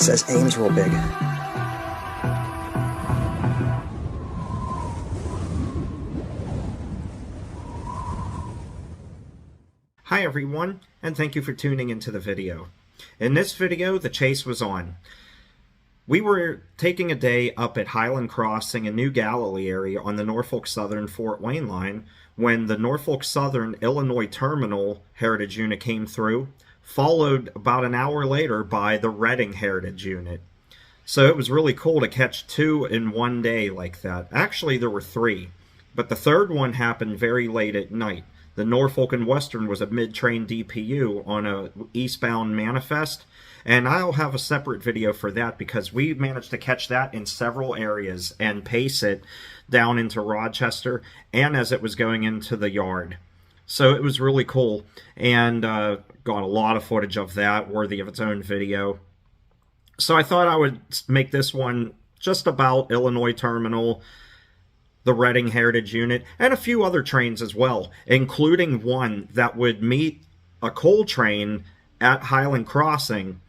says aim's real big. Hi everyone, and thank you for tuning into the video. In this video, the chase was on. We were taking a day up at Highland Crossing in New Galilee area on the Norfolk Southern Fort Wayne line when the Norfolk Southern Illinois Terminal Heritage Unit came through, followed about an hour later by the Reading Heritage Unit. So it was really cool to catch two in one day like that. Actually, there were three, but the third one happened very late at night. The Norfolk and Western was a mid-train DPU on a eastbound manifest, and I'll have a separate video for that because we managed to catch that in several areas and pace it down into Rochester and as it was going into the yard. So it was really cool, and got a lot of footage of that worthy of its own video. So I thought I would make this one just about Illinois Terminal, the Reading Heritage Unit, and a few other trains as well, including one that would meet a coal train at Highland Crossing.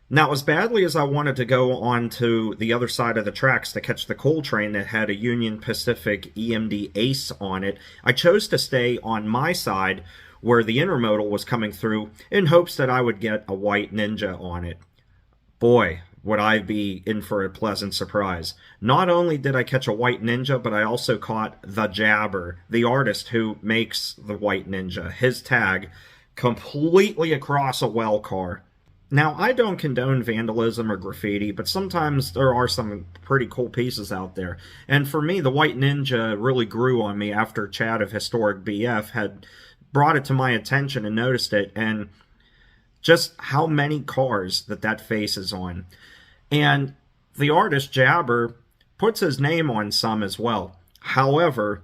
Now, as badly as I wanted to go on to the other side of the tracks to catch the coal train that had a Union Pacific EMD Ace on it, I chose to stay on my side where the intermodal was coming through in hopes that I would get a white Ninja on it. Boy, would I be in for a pleasant surprise. Not only did I catch a white Ninja, but I also caught the Jabber, the artist who makes the white Ninja, his tag, completely across a well car. Now, I don't condone vandalism or graffiti, but sometimes there are some pretty cool pieces out there. And for me, the white Ninja really grew on me after Chad of Historic BF had brought it to my attention and noticed it, and just how many cars that face is on. And the artist, Jabber, puts his name on some as well. However,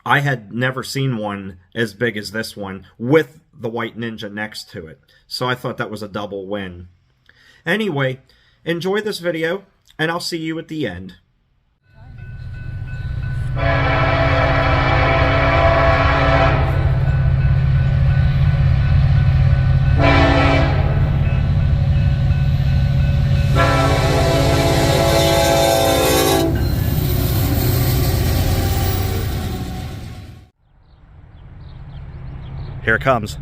I had never seen one as big as this one with the white Ninja next to it. So I thought that was a double win. Anyway, enjoy this video, and I'll see you at the end. Here it comes.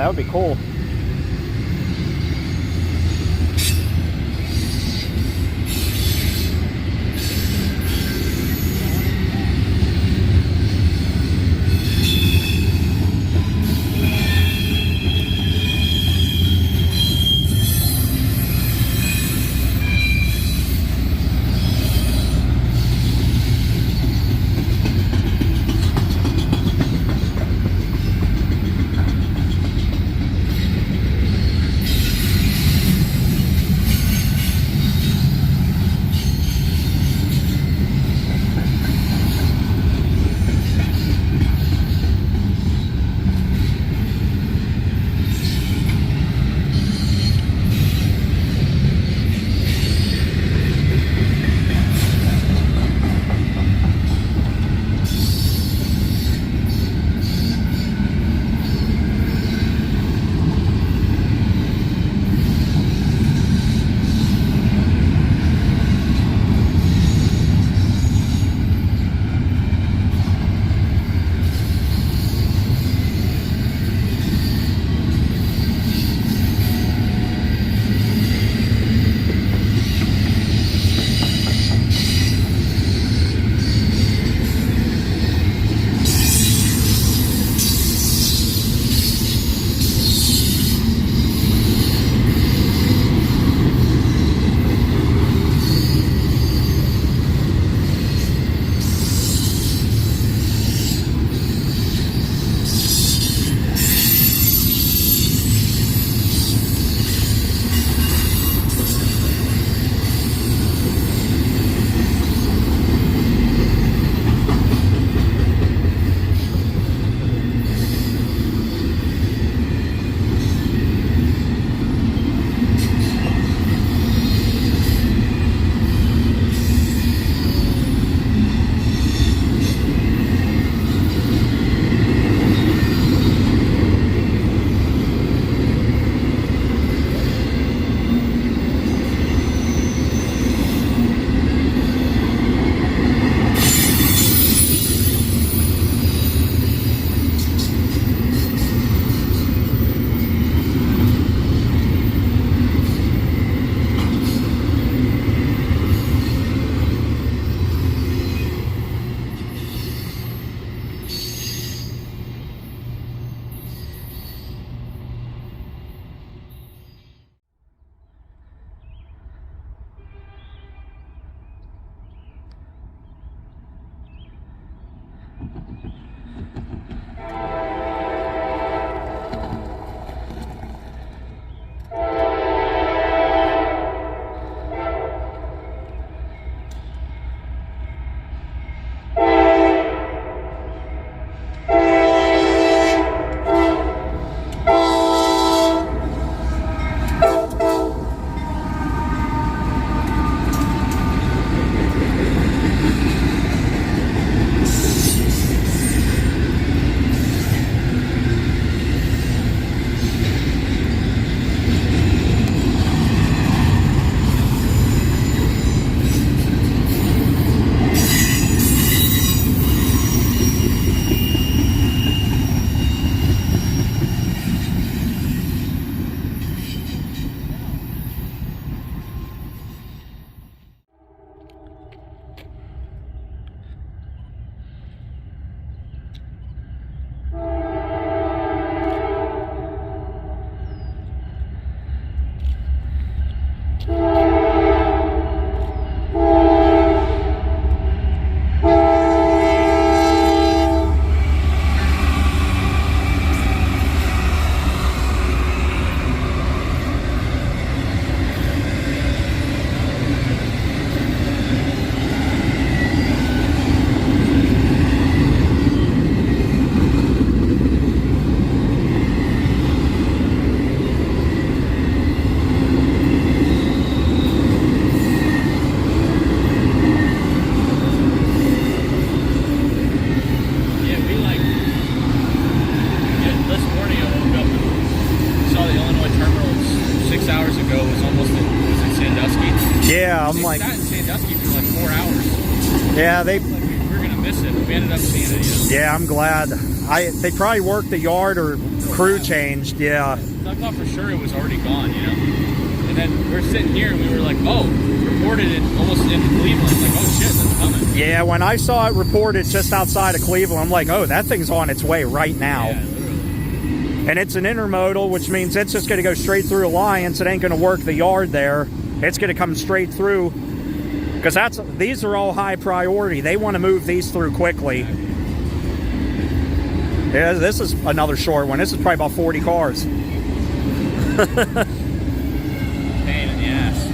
that would be cool. Yeah, I'm like, sat in Sandusky for like 4 hours. yeah, Like we were gonna miss it, but we ended up seeing it. yeah, I'm glad. They probably worked the yard or Crew changed, yeah. I thought for sure it was already gone, you know. And then we're sitting here and we were like, oh, reported it almost in Cleveland. Like, oh shit, that's coming. Yeah, when I saw it reported just outside of Cleveland, I'm like, oh, that thing's on its way right now. Yeah, literally. And it's an intermodal, which means it's just going to go straight through Alliance. It ain't going to work the yard there. It's going to come straight through, because these are all high priority. They want to move these through quickly. Yeah, this is another short one. This is probably about 40 cars. Pain in the ass.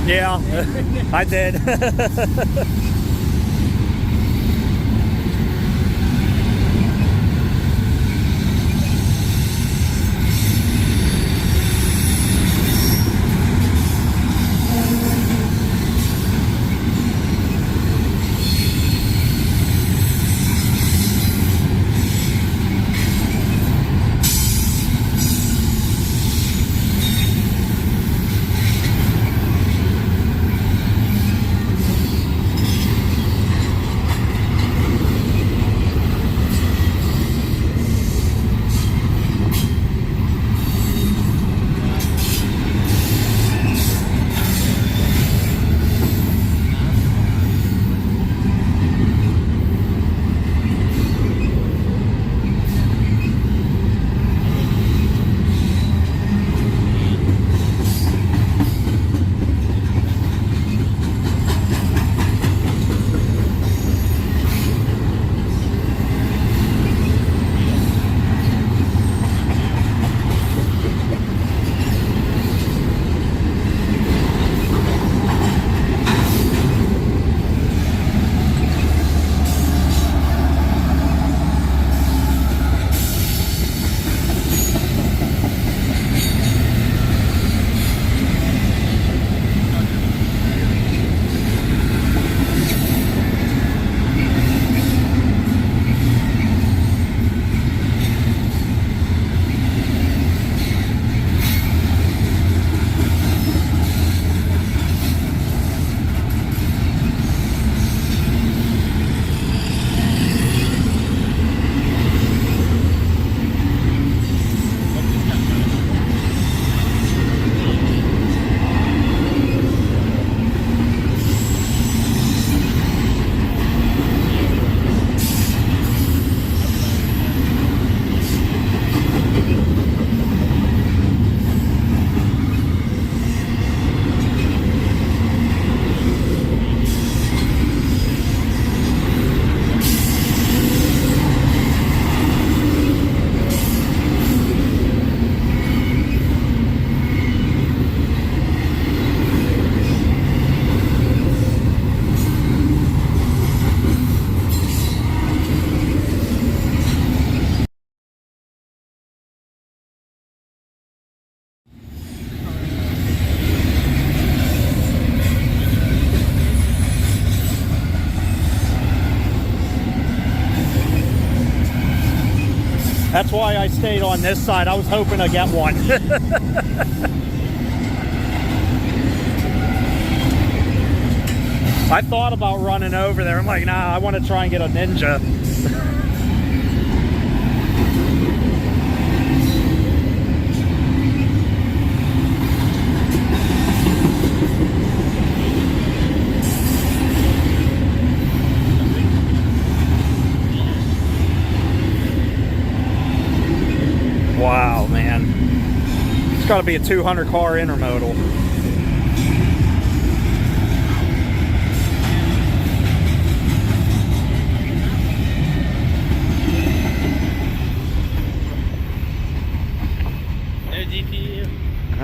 Yeah, I did. That's why I stayed on this side. I was hoping to get one. I thought about running over there. I'm like, nah, I want to try and get a Ninja. Wow, man. It's got to be a 200 car intermodal.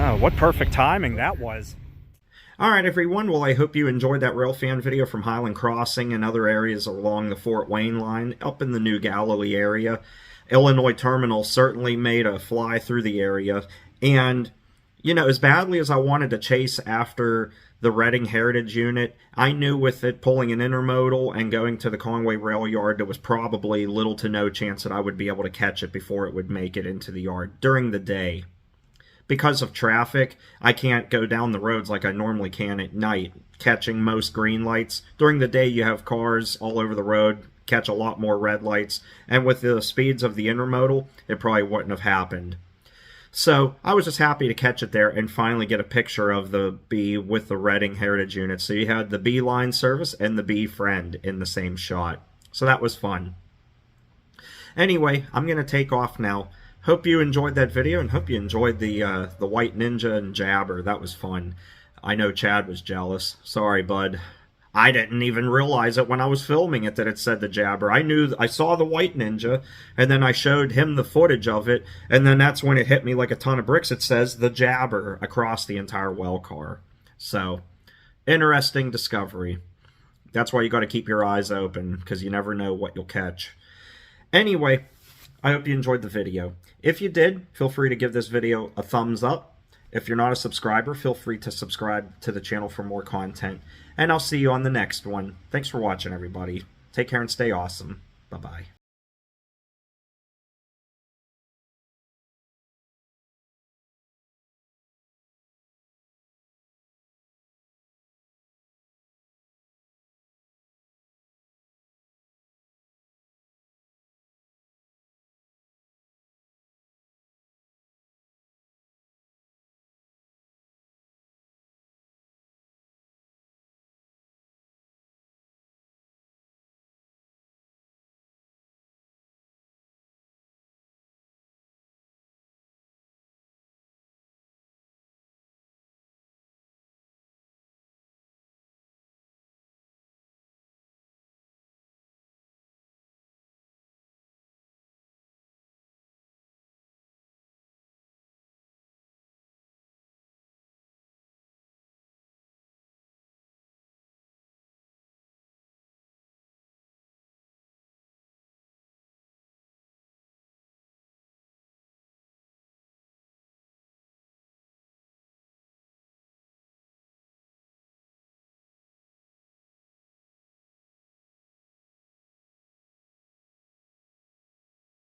Oh, what perfect timing that was. All right, everyone. Well, I hope you enjoyed that railfan video from Highland Crossing and other areas along the Fort Wayne line up in the New Galilee area. Illinois Terminal certainly made a fly through the area. And, you know, as badly as I wanted to chase after the Reading Heritage Unit, I knew with it pulling an intermodal and going to the Conway Railyard, there was probably little to no chance that I would be able to catch it before it would make it into the yard during the day. Because of traffic, I can't go down the roads like I normally can at night, catching most green lights. During the day, you have cars all over the road, catch a lot more red lights, and with the speeds of the intermodal, it probably wouldn't have happened. So I was just happy to catch it there and finally get a picture of the bee with the Reading Heritage Unit. So you had the bee line service and the bee friend in the same shot. So that was fun. Anyway, I'm going to take off now. Hope you enjoyed that video and hope you enjoyed the White Ninja and Jabber. That was fun. I know Chad was jealous. Sorry, bud. I didn't even realize it when I was filming it that it said the Jabber. I saw the White Ninja, and then I showed him the footage of it, and then that's when it hit me like a ton of bricks. It says the Jabber across the entire well car. So, interesting discovery. That's why you got to keep your eyes open, because you never know what you'll catch. Anyway, I hope you enjoyed the video. If you did, feel free to give this video a thumbs up. If you're not a subscriber, feel free to subscribe to the channel for more content. And I'll see you on the next one. Thanks for watching, everybody. Take care and stay awesome. Bye-bye.